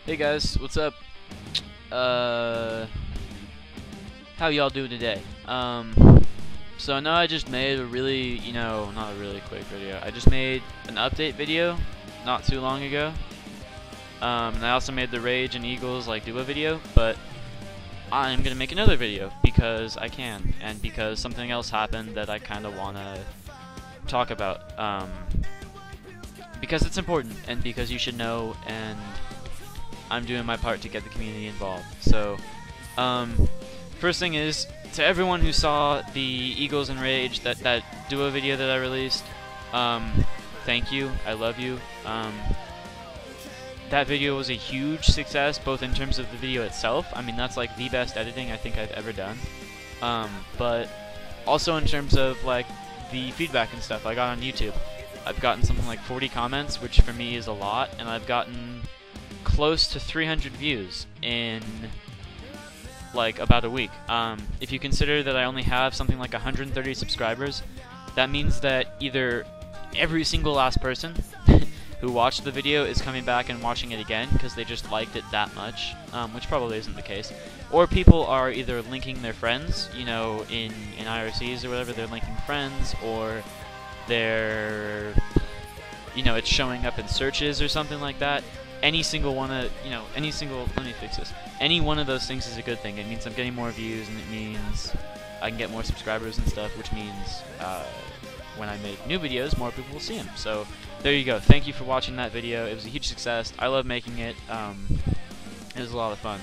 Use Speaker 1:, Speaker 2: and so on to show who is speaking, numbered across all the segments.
Speaker 1: Hey guys, what's up? How y'all doing today? So I know I just made a really, not a really quick video. I just made an update video not too long ago. And I also made the Rage and Eagles duo video, but I'm gonna make another video because I can, and because something else happened that I kind of wanna talk about. Because it's important, and because you should know, and I'm doing my part to get the community involved. So, first thing is, to everyone who saw the Eagles and Rage, that duo video that I released, thank you, I love you. That video was a huge success, both in terms of the video itself. I mean, that's like the best editing I think I've ever done. But also in terms of the feedback and stuff I got on YouTube. I've gotten something like 40 comments, which for me is a lot, and I've gotten close to 300 views in about a week. If you consider that I only have something like 130 subscribers, that means that either every single last person who watched the video is coming back and watching it again because they just liked it that much, which probably isn't the case, or people are either linking their friends, in IRCs or whatever, they're linking friends, or they're, it's showing up in searches or something like that. Any single one of, let me fix this. Any one of those things is a good thing. It means I'm getting more views, and it means I can get more subscribers and stuff, which means when I make new videos, more people will see them. So there you go. Thank you for watching that video. It was a huge success. I love making it. It was a lot of fun.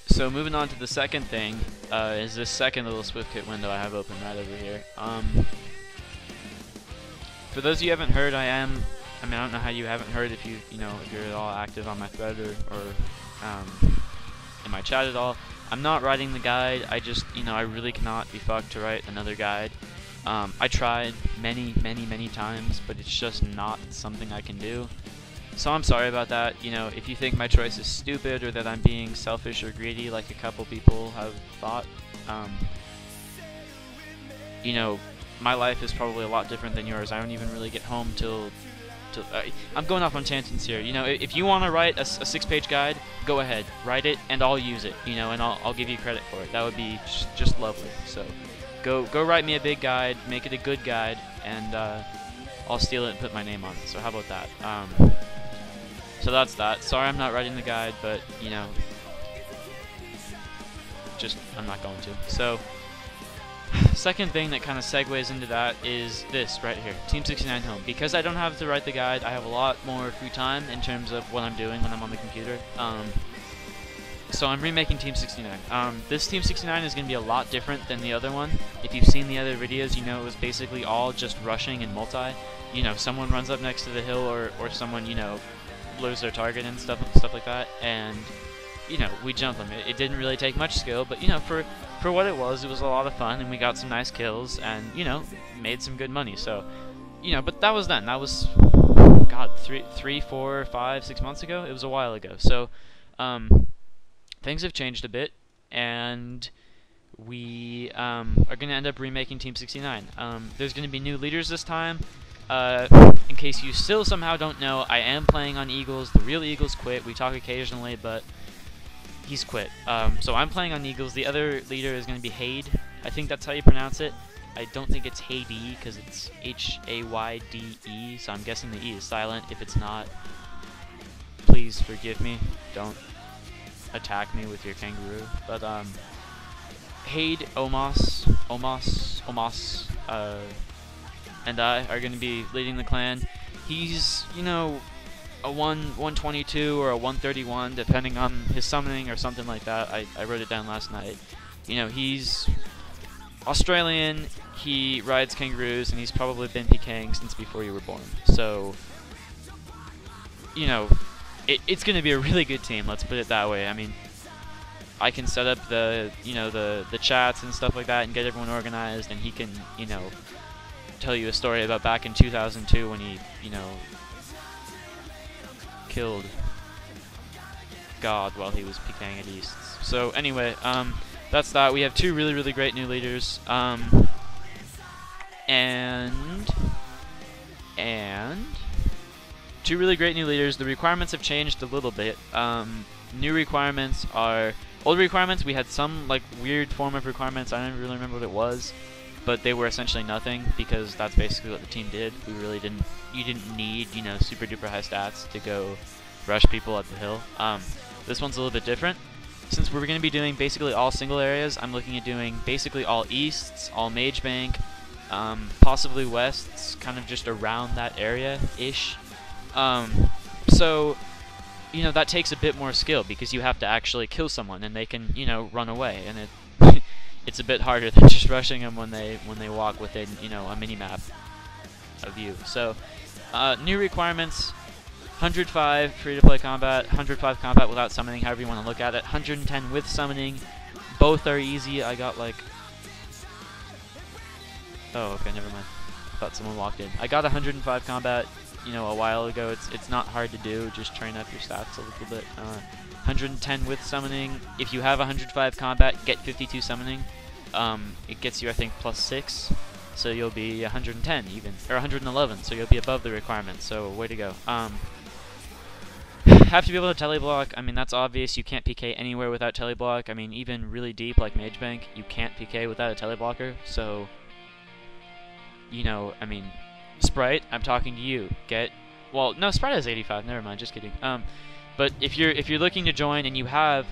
Speaker 1: So moving on to the second thing is this second little SwiftKit window I have open right over here. For those of you who haven't heard, I don't know how you haven't heard if if you're at all active on my thread or in my chat at all. I'm not writing the guide. I just, I really cannot be fucked to write another guide. I tried many times, but it's just not something I can do. So I'm sorry about that. If you think my choice is stupid or that I'm being selfish or greedy like a couple people have thought, my life is probably a lot different than yours. I don't even really get home till I'm going off on tangents here. If you want to write a 6-page guide, go ahead, write it, and I'll use it. And I'll give you credit for it. That would be just lovely. So go write me a big guide, make it a good guide, and I'll steal it and put my name on it. So how about that? So that's that. Sorry I'm not writing the guide, but I'm not going to. So second thing that kind of segues into that is this right here, Team 69 Home. Because I don't have to write the guide, I have a lot more free time in terms of what I'm doing when I'm on the computer. So I'm remaking Team 69. This Team 69 is going to be a lot different than the other one. If you've seen the other videos, it was basically all just rushing and multi. Someone runs up next to the hill, or someone, blows their target and stuff like that, and we jump them. It didn't really take much skill, but for what it was a lot of fun, and we got some nice kills, and made some good money. So but that was then. That was God, 3, 4, 5, 6 months ago. It was a while ago. So things have changed a bit, and we are going to end up remaking Team 69. There's going to be new leaders this time. In case you still somehow don't know, I am playing on Eagles. The real Eagles quit. We talk occasionally, but he's quit. So I'm playing on Eagles. The other leader is going to be Hayde. I think that's how you pronounce it. I don't think it's Hayde because it's Hayde, so I'm guessing the E is silent. If it's not, please forgive me. Don't attack me with your kangaroo. But Hayde, Omos, and I are going to be leading the clan. He's, a 122 or a 131, depending on his summoning or something like that. I wrote it down last night. He's Australian, he rides kangaroos, and he's probably been PKing since before you were born. So, it's going to be a really good team, let's put it that way. I mean, I can set up the chats and stuff like that and get everyone organized, and he can, tell you a story about back in 2002 when he, killed God while he was PKing at East. So anyway, that's that. We have two really great new leaders. And two really great new leaders. The requirements have changed a little bit. New requirements are old requirements. We had some like weird form of requirements. I don't really remember what it was, but they were essentially nothing because that's basically what the team did. We really didn't. You didn't need super duper high stats to go rush people up the hill. This one's a little bit different. Since we're going to be doing basically all single areas, I'm looking at doing basically all easts, all mage bank, possibly wests, kind of just around that area-ish. So, that takes a bit more skill because you have to actually kill someone and they can, run away, and it's a bit harder than just rushing them when they walk within, a mini-map of you. So, new requirements. 105 free-to-play combat, 105 combat without summoning, however you want to look at it. 110 with summoning. Both are easy. I got like... Oh, okay, never mind. I thought someone walked in. I got 105 combat, a while ago. It's not hard to do. Just train up your stats a little bit. 110 with summoning. If you have 105 combat, get 52 summoning. It gets you, I think, +6. So you'll be 110 even, or 111. So you'll be above the requirement. So way to go. Have to be able to teleblock. I mean, that's obvious. You can't PK anywhere without teleblock. I mean, even really deep like Mage Bank, you can't PK without a teleblocker. So, I mean, Sprite, I'm talking to you. Well, no, Sprite has 85. Never mind, just kidding. But if you're looking to join and you have,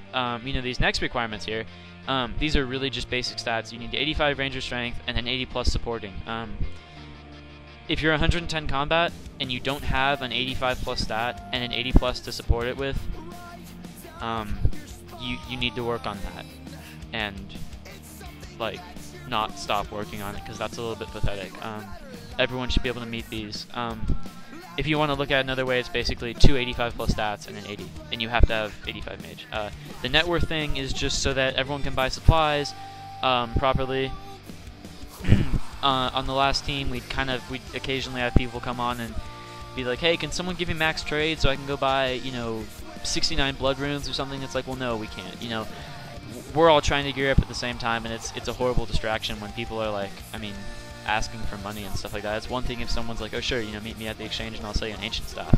Speaker 1: these next requirements here, these are really just basic stats. You need 85 Ranger Strength and then 80 plus supporting. If you're 110 combat and you don't have an 85 plus stat and an 80 plus to support it with, you need to work on that and like not stop working on it because that's a little bit pathetic. Everyone should be able to meet these. If you want to look at another way, it's basically 2 85 plus stats and an 80, and you have to have 85 mage. The net worth thing is just so that everyone can buy supplies properly. On the last team, we'd occasionally have people come on and be like, hey, can someone give me max trade so I can go buy, 69 blood runes or something? It's like, well, no, we can't. We're all trying to gear up at the same time, and it's a horrible distraction when people are like, asking for money and stuff like that. It's one thing if someone's like, oh, sure, meet me at the exchange and I'll sell you an ancient stuff.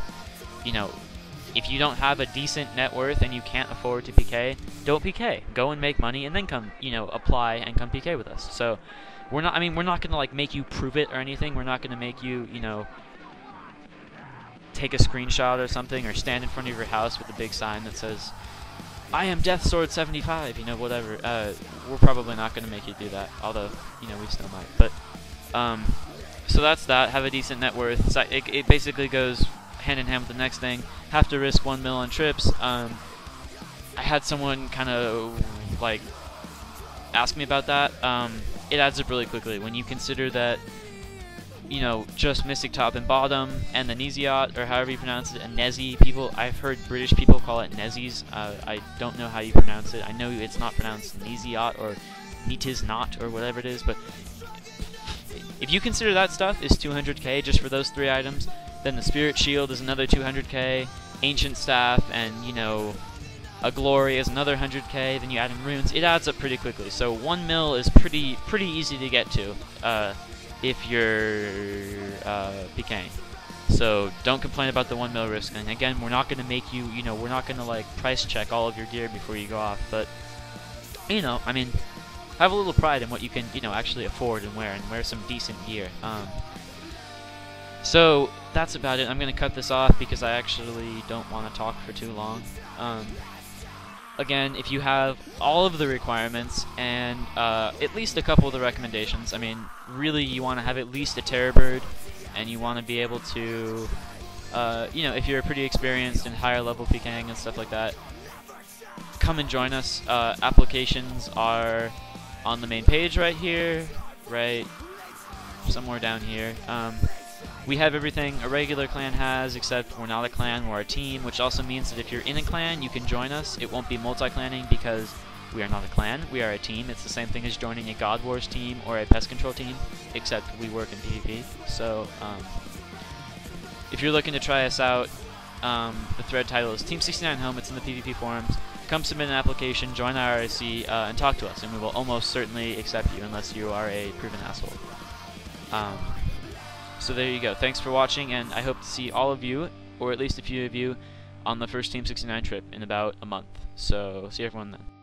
Speaker 1: If you don't have a decent net worth and you can't afford to PK, don't PK. Go and make money and then come, apply and come PK with us. So we're not going to like make you prove it or anything. We're not going to make you, take a screenshot or something or stand in front of your house with a big sign that says, I am Death Sword 75, whatever. We're probably not going to make you do that, although, we still might. But, so that's that. Have a decent net worth. So it basically goes hand in hand with the next thing. Have to risk 1 mil on trips. I had someone kind of, like, ask me about that. It adds up really quickly when you consider that, just Mystic Top and Bottom and the Neziot, or however you pronounce it, and Nezi people. I've heard British people call it Nezis. I don't know how you pronounce it. I know it's not pronounced Neziot or Nitiznot or whatever it is, but if you consider that stuff is 200k just for those 3 items, then the Spirit Shield is another 200k, Ancient Staff and, a Glory is another 100k, then you add in runes. It adds up pretty quickly. So 1 mil is pretty easy to get to if you're PKing. So don't complain about the 1 mil risk. And again, we're not going to make you, we're not going to like price check all of your gear before you go off. But, have a little pride in what you can, actually afford and wear some decent gear. So that's about it. I'm going to cut this off because I actually don't want to talk for too long. Again, if you have all of the requirements and at least a couple of the recommendations, really you want to have at least a Terror Bird, and you want to be able to, if you're pretty experienced in higher level PKing and stuff like that, come and join us. Applications are on the main page right here, right somewhere down here. We have everything a regular clan has, except we're not a clan, we're a team, which also means that if you're in a clan, you can join us. It won't be multi-clanning because we are not a clan, we are a team. It's the same thing as joining a God Wars team or a Pest Control team, except we work in PvP. So, if you're looking to try us out, the thread title is Team 69 Home, it's in the PvP forums. Come submit an application, join our IRC, and talk to us, and we will almost certainly accept you unless you are a proven asshole. So there you go. Thanks for watching, and I hope to see all of you or at least a few of you, on the first Team 69 trip in about a month. So see everyone then.